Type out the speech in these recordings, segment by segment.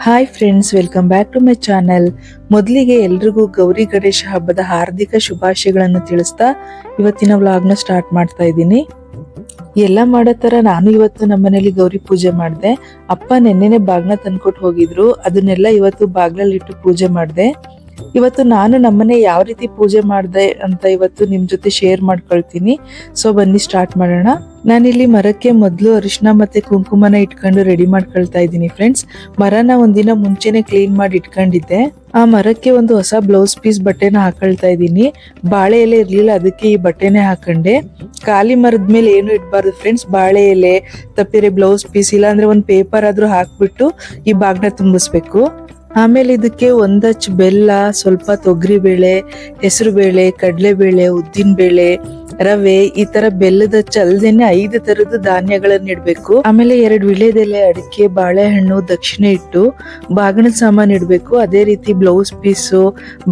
Hi friends, welcome back to my channel. ಮೊದಲಿಗೆ ಎಲ್ರಿಗೂ ಗೌರಿ ಗಣೇಶ ಹಬ್ಬದ ಹಾರ್ದಿಕ ಶುಭಾಶಯಗಳನ್ನು ತಿಳಿಸ್ತಾ ಇವತ್ತಿನ ವ್ಲಾಗ್ನ ಸ್ಟಾರ್ಟ್ ಮಾಡ್ತಾ ಇದ್ದೀನಿ. ಎಲ್ಲ ಮಾಡೋ ತರ ನಾನು ಇವತ್ತು ನಮ್ಮನೇಲಿ ಗೌರಿ ಪೂಜೆ ಮಾಡಿದೆ. ಅಪ್ಪ ನೆನ್ನೆನೆ ಬಾಗ್ನ ತಂದ್ಕೊಟ್ಟು ಹೋಗಿದ್ರು, ಅದನ್ನೆಲ್ಲ ಇವತ್ತು ಬಾಗ್ಲಲ್ಲಿಟ್ಟು ಪೂಜೆ ಮಾಡಿದೆ. ಇವತ್ತು ನಾನು ನಮ್ಮನೆ ಯಾವ ರೀತಿ ಪೂಜೆ ಮಾಡಿದೆ ಅಂತ ಇವತ್ತು ನಿಮ್ ಜೊತೆ ಶೇರ್ ಮಾಡ್ಕೊಳ್ತೀನಿ. ಸೊ ಬನ್ನಿ ಸ್ಟಾರ್ಟ್ ಮಾಡೋಣ. ನಾನಿಲ್ಲಿ ಮರಕ್ಕೆ ಮೊದಲು ಅರಿಶಿನ ಮತ್ತೆ ಕುಂಕುಮನ ಇಟ್ಕೊಂಡು ರೆಡಿ ಮಾಡ್ಕೊಳ್ತಾ ಇದ್ದೀನಿ ಫ್ರೆಂಡ್ಸ್. ಮರನ ಒಂದಿನ ಮುಂಚೆನೆ ಕ್ಲೀನ್ ಮಾಡಿ ಇಟ್ಕೊಂಡಿದ್ದೆ. ಆ ಮರಕ್ಕೆ ಒಂದು ಹೊಸ ಬ್ಲೌಸ್ ಪೀಸ್ ಬಟ್ಟೆನ ಹಾಕೊಳ್ತಾ ಇದ್ದೀನಿ. ಬಾಳೆ ಎಲೆ ಇರ್ಲಿಲ್ಲ, ಅದಕ್ಕೆ ಈ ಬಟ್ಟೆನೆ ಹಾಕೊಂಡೆ. ಖಾಲಿ ಮರದ ಮೇಲೆ ಏನು ಇಡಬಾರ್ದು ಫ್ರೆಂಡ್ಸ್. ಬಾಳೆ ಎಲೆ, ತಪ್ಪಿರೆ ಬ್ಲೌಸ್ ಪೀಸ್, ಇಲ್ಲ ಅಂದ್ರೆ ಒಂದು ಪೇಪರ್ ಆದ್ರೂ ಹಾಕ್ಬಿಟ್ಟು ಈ ಬಾಗ್ನ ತುಂಬಿಸ್ಬೇಕು. ಆಮೇಲೆ ಇದಕ್ಕೆ ಒಂದಚ್ಚು ಬೆಲ್ಲ, ಸ್ವಲ್ಪ ತೊಗರಿ ಬೇಳೆ, ಹೆಸರು ಬೇಳೆ, ಕಡಲೆಬೇಳೆ, ಉದ್ದಿನ ಬೇಳೆ, ರವೆ, ಈ ತರ ಬೆಲ್ಲದ ಅಲ್ದೇನೆ 5 ತರದ ಧಾನ್ಯಗಳನ್ನ ಇಡ್ಬೇಕು. ಆಮೇಲೆ 2 ವಿಳ್ಯದೆಲೆ, ಅಡಿಕೆ, ಬಾಳೆಹಣ್ಣು, ದಕ್ಷಿಣೆ ಇಟ್ಟು ಬಾಗಿಣದ ಸಾಮಾನು ಇಡ್ಬೇಕು. ಅದೇ ರೀತಿ ಬ್ಲೌಸ್ ಪೀಸು,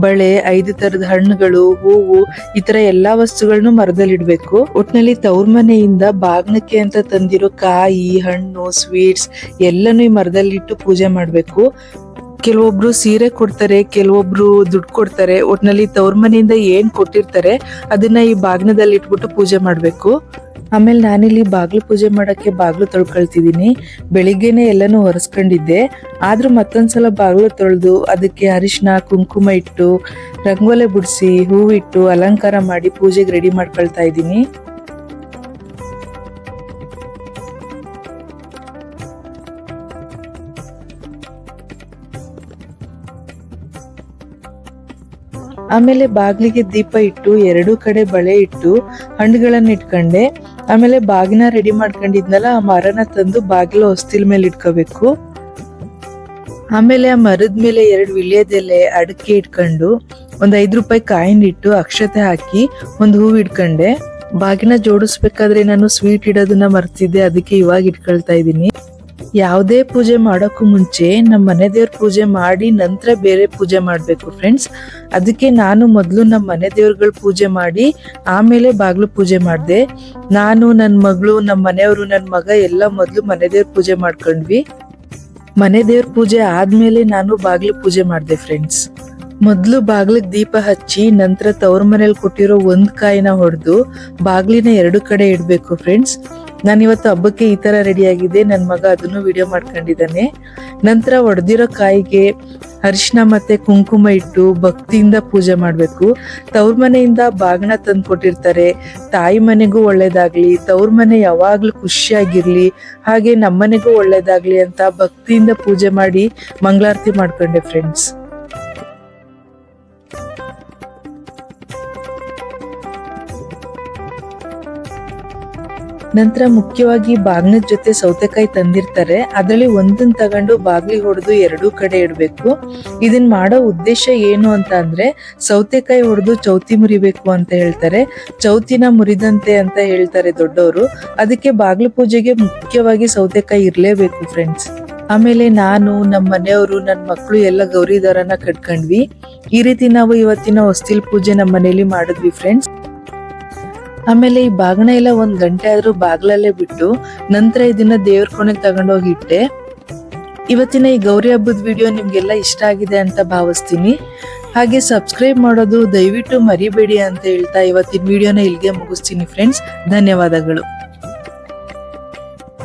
ಬಳೆ, 5 ತರದ ಹಣ್ಣುಗಳು, ಹೂವು, ಈ ತರ ಎಲ್ಲಾ ವಸ್ತುಗಳನ್ನು ಮರದಲ್ಲಿ ಇಡ್ಬೇಕು. ಒಟ್ನಲ್ಲಿ ತವ್ರ ಮನೆಯಿಂದ ಬಾಗ್ನಕ್ಕೆ ಅಂತ ತಂದಿರೋ ಕಾಯಿ, ಹಣ್ಣು, ಸ್ವೀಟ್ಸ್ ಎಲ್ಲನೂ ಈ ಮರದಲ್ಲಿ ಇಟ್ಟು ಪೂಜೆ ಮಾಡ್ಬೇಕು. ಕೆಲವೊಬ್ರು ಸೀರೆ ಕೊಡ್ತಾರೆ, ಕೆಲವೊಬ್ರು ದುಡ್ಡು ಕೊಡ್ತಾರೆ. ಒಟ್ನಲ್ಲಿ ತವ್ರ ಮನೆಯಿಂದ ಏನ್ ಕೊಟ್ಟಿರ್ತಾರೆ ಅದನ್ನ ಈ ಬಾಗ್ನದಲ್ಲಿ ಇಟ್ಬಿಟ್ಟು ಪೂಜೆ ಮಾಡ್ಬೇಕು. ಆಮೇಲೆ ನಾನಿಲ್ಲಿ ಬಾಗ್ಲು ಪೂಜೆ ಮಾಡಕ್ಕೆ ಬಾಗ್ಲು ತೊಳ್ಕೊಳ್ತಿದ್ದೀನಿ. ಬೆಳಿಗ್ಗೆನೆ ಎಲ್ಲಾನು ಒರೆಸ್ಕೊಂಡಿದ್ದೆ, ಆದ್ರೂ ಮತ್ತೊಂದ್ಸಲ ಬಾಗ್ಲು ತೊಳೆದು ಅದಕ್ಕೆ ಅರಿಶಿನ ಕುಂಕುಮ ಇಟ್ಟು ರಂಗೋಲೆ ಬಿಡಿಸಿ ಹೂವಿಟ್ಟು ಅಲಂಕಾರ ಮಾಡಿ ಪೂಜೆಗೆ ರೆಡಿ ಮಾಡ್ಕೊಳ್ತಾ ಇದ್ದೀನಿ. ಆಮೇಲೆ ಬಾಗ್ಲಿಗೆ ದೀಪ ಇಟ್ಟು 2 ಕಡೆ ಬಳೆ ಇಟ್ಟು ಹಣ್ಣುಗಳನ್ನ ಇಟ್ಕೊಂಡೆ. ಆಮೇಲೆ ಬಾಗಿನ ರೆಡಿ ಮಾಡ್ಕೊಂಡಿದ್ನಲ್ಲ, ಆ ಮರನ ತಂದು ಬಾಗಿಲ ಹೊಸ್ತಿಲ್ ಮೇಲೆ ಇಟ್ಕೋಬೇಕು. ಆಮೇಲೆ ಆ ಮರದ ಮೇಲೆ 2 ವಿಳ್ಯದೆಲೆ, ಅಡಿಕೆ ಇಟ್ಕೊಂಡು ಒಂದ್ 5 ರೂಪಾಯಿ ಕಾಯಿನ್ ಇಟ್ಟು ಅಕ್ಷತೆ ಹಾಕಿ ಒಂದು ಹೂವು ಇಟ್ಕೊಂಡೆ. ಬಾಗಿನ ಜೋಡಿಸ್ಬೇಕಾದ್ರೆ ನಾನು ಸ್ವೀಟ್ ಇಡೋದನ್ನ ಮರ್ತಿದ್ದೆ, ಅದಕ್ಕೆ ಇವಾಗ ಇಟ್ಕೊಳ್ತಾ ಇದ್ದೀನಿ. ಯಾವುದೇ ಪೂಜೆ ಮಾಡೋಕ್ಕೂ ಮುಂಚೆ ನಮ್ಮ ಮನೆ ದೇವ್ರ ಪೂಜೆ ಮಾಡಿ ನಂತರ ಬೇರೆ ಪೂಜೆ ಮಾಡ್ಬೇಕು ಫ್ರೆಂಡ್ಸ್. ಅದಕ್ಕೆ ನಾನು ಮೊದಲು ನಮ್ಮ ಮನೆ ದೇವ್ರಗಳ ಪೂಜೆ ಮಾಡಿ ಆಮೇಲೆ ಬಾಗ್ಲು ಪೂಜೆ ಮಾಡಿದೆ. ನಾನು, ನನ್ನ ಮಗಳು, ನಮ್ಮ ಮನೆಯವರು, ನನ್ನ ಮಗ ಎಲ್ಲ ಮೊದಲು ಮನೆ ದೇವ್ರ ಪೂಜೆ ಮಾಡ್ಕೊಂಡ್ವಿ. ಮನೆ ದೇವ್ರ ಪೂಜೆ ಆದ್ಮೇಲೆ ನಾನು ಬಾಗ್ಲು ಪೂಜೆ ಮಾಡಿದೆ ಫ್ರೆಂಡ್ಸ್. ಮೊದ್ಲು ಬಾಗ್ಲಿಗೆ ದೀಪ ಹಚ್ಚಿ ನಂತರ ತವ್ರ ಮನೇಲಿ ಕೊಟ್ಟಿರೋ 1 ಕಾಯಿನ ಹೊಡೆದು ಬಾಗ್ಲಿನ 2 ಕಡೆ ಇಡ್ಬೇಕು ಫ್ರೆಂಡ್ಸ್. ನಾನಿವತ್ತು ಹಬ್ಬಕ್ಕೆ ಈ ತರ ರೆಡಿ ಆಗಿದೆ. ನನ್ನ ಮಗ ಅದನ್ನು ವಿಡಿಯೋ ಮಾಡ್ಕೊಂಡಿದ್ದಾನೆ. ನಂತರ ಒಡೆದಿರೋ ಕಾಯಿಗೆ ಅರಿಶಿನ ಮತ್ತೆ ಕುಂಕುಮ ಇಟ್ಟು ಭಕ್ತಿಯಿಂದ ಪೂಜೆ ಮಾಡ್ಬೇಕು. ತವ್ರ ಮನೆಯಿಂದ ಬಾಗಣ ತಂದು ಕೊಟ್ಟಿರ್ತಾರೆ. ತಾಯಿ ಮನೆಗೂ ಒಳ್ಳೇದಾಗ್ಲಿ, ತವ್ರ ಮನೆ ಯಾವಾಗ್ಲೂ ಖುಷಿಯಾಗಿರ್ಲಿ, ಹಾಗೆ ನಮ್ಮನೆಗೂ ಒಳ್ಳೇದಾಗ್ಲಿ ಅಂತ ಭಕ್ತಿಯಿಂದ ಪೂಜೆ ಮಾಡಿ ಮಂಗಳಾರತಿ ಮಾಡ್ಕೊಂಡೆ ಫ್ರೆಂಡ್ಸ್. ನಂತರ ಮುಖ್ಯವಾಗಿ ಬಾಗ್ನದ ಜೊತೆ ಸೌತೆಕಾಯಿ ತಂದಿರ್ತಾರೆ, ಅದರಲ್ಲಿ ಒಂದನ್ನ ತಗೊಂಡು ಬಾಗ್ಲಿಗೆ ಹೊಡೆದು 2 ಕಡೆ ಇಡ್ಬೇಕು. ಇದನ್ ಮಾಡೋ ಉದ್ದೇಶ ಏನು ಅಂತ ಅಂದ್ರೆ, ಸೌತೆಕಾಯಿ ಹೊಡೆದು ಚೌತಿ ಮುರಿಬೇಕು ಅಂತ ಹೇಳ್ತಾರೆ. ಚೌತಿನ ಮುರಿದಂತೆ ಅಂತ ಹೇಳ್ತಾರೆ ದೊಡ್ಡವರು. ಅದಕ್ಕೆ ಬಾಗ್ಲು ಪೂಜೆಗೆ ಮುಖ್ಯವಾಗಿ ಸೌತೆಕಾಯಿ ಇರ್ಲೇಬೇಕು ಫ್ರೆಂಡ್ಸ್. ಆಮೇಲೆ ನಾನು, ನಮ್ಮ ಮನೆಯವರು, ನನ್ನ ಮಕ್ಕಳು ಎಲ್ಲ ಗೌರಿ ದಾರನ ಕಟ್ಕೊಂಡ್ವಿ. ಈ ರೀತಿ ನಾವು ಇವತ್ತಿನ ಹೊಸ್ತಿಲ್ ಪೂಜೆ ನಮ್ಮ ಮನೇಲಿ ಮಾಡಿದ್ವಿ ಫ್ರೆಂಡ್ಸ್. ಆಮೇಲೆ ಈ ಬಾಗಣ ಎಲ್ಲ 1 ಗಂಟೆ ಆದ್ರೂ ಬಾಗ್ಲಲ್ಲೇ ಬಿಟ್ಟು ನಂತರ ಇದನ್ನ ದೇವ್ರ ಕೋಣೆಗೆ ತಗೊಂಡೋಗಿ ಇಟ್ಟೆ. ಇವತ್ತಿನ ಈ ಗೌರಿ ಹಬ್ಬದ ವಿಡಿಯೋ ನಿಮ್ಗೆಲ್ಲ ಇಷ್ಟ ಆಗಿದೆ ಅಂತ ಭಾವಿಸ್ತೀನಿ. ಹಾಗೆ ಸಬ್ಸ್ಕ್ರೈಬ್ ಮಾಡೋದು ದಯವಿಟ್ಟು ಮರಿಬೇಡಿ ಅಂತ ಹೇಳ್ತಾ ಇವತ್ತಿನ ವಿಡಿಯೋನ ಇಲ್ಲಿಗೆ ಮುಗಿಸ್ತೀನಿ ಫ್ರೆಂಡ್ಸ್. ಧನ್ಯವಾದಗಳು.